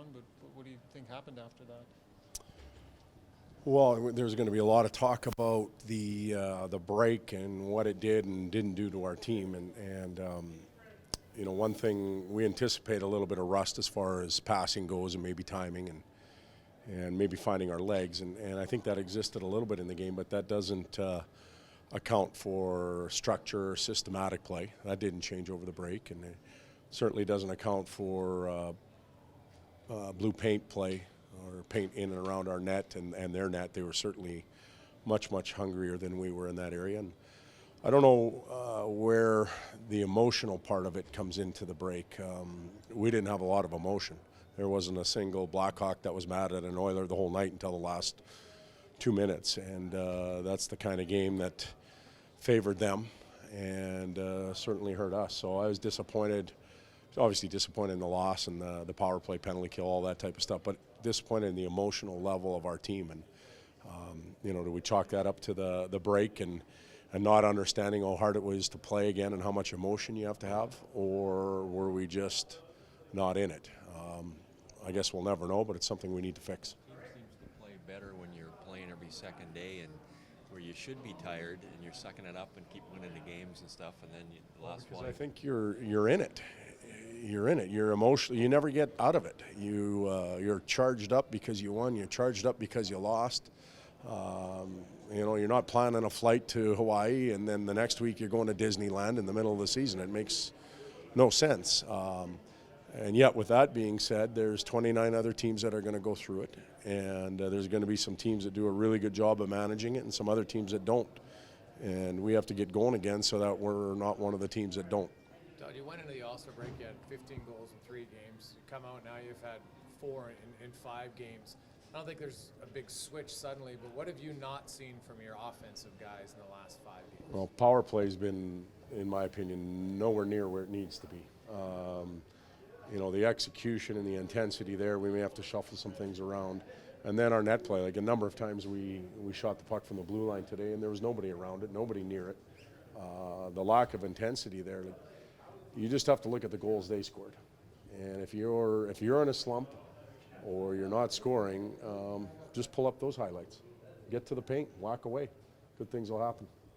on, but what do you think happened after that? Well, there's going to be a lot of talk about the break and what it did and didn't do to our team, and you know, one thing we anticipate a little bit of rust as far as passing goes and maybe timing and maybe finding our legs, and I think that existed a little bit in the game, but that doesn't account for structure or systematic play. That didn't change over the break, and it certainly doesn't account for blue paint play or paint in and around our net and their net. They were certainly much hungrier than we were in that area. And I don't know where the emotional part of it comes into the break. We didn't have a lot of emotion. There wasn't a single Blackhawk that was mad at an Oiler the whole night until the last 2 minutes. And that's the kind of game that favored them and certainly hurt us. So I was disappointed. Obviously disappointed in the loss and the power play, penalty kill, all that type of stuff, but disappointed in the emotional level of our team. And you know, do we chalk that up to the break and not understanding how hard it was to play again and how much emotion you have to have, or were we just not in it? I guess we'll never know, but it's something we need to fix. Team seems to play better when you're playing every second day, and where you should be tired and you're sucking it up and keep winning the games and stuff, and then the last one. I think you're in it. You're in it. You're emotional. You never get out of it. You're charged up because you won. You're charged up because you lost. You know, you're not planning a flight to Hawaii and then the next week you're going to Disneyland in the middle of the season. It makes no sense. And yet, with that being said, there's 29 other teams that are going to go through it, and there's going to be some teams that do a really good job of managing it and some other teams that don't. And we have to get going again so that we're not one of the teams that don't. Todd, you went into the All-Star break, you had 15 goals in 3 games. You come out now, you've had 4 in 5 games. I don't think there's a big switch suddenly, but what have you not seen from your offensive guys in the last 5 games? Well, power play's been, in my opinion, nowhere near where it needs to be. You know, the execution and the intensity there, we may have to shuffle some things around. And then our net play, like a number of times we shot the puck from the blue line today and there was nobody around it, nobody near it. The lack of intensity there, like, you just have to look at the goals they scored. And if you're in a slump or you're not scoring, just pull up those highlights. Get to the paint, walk away. Good things will happen.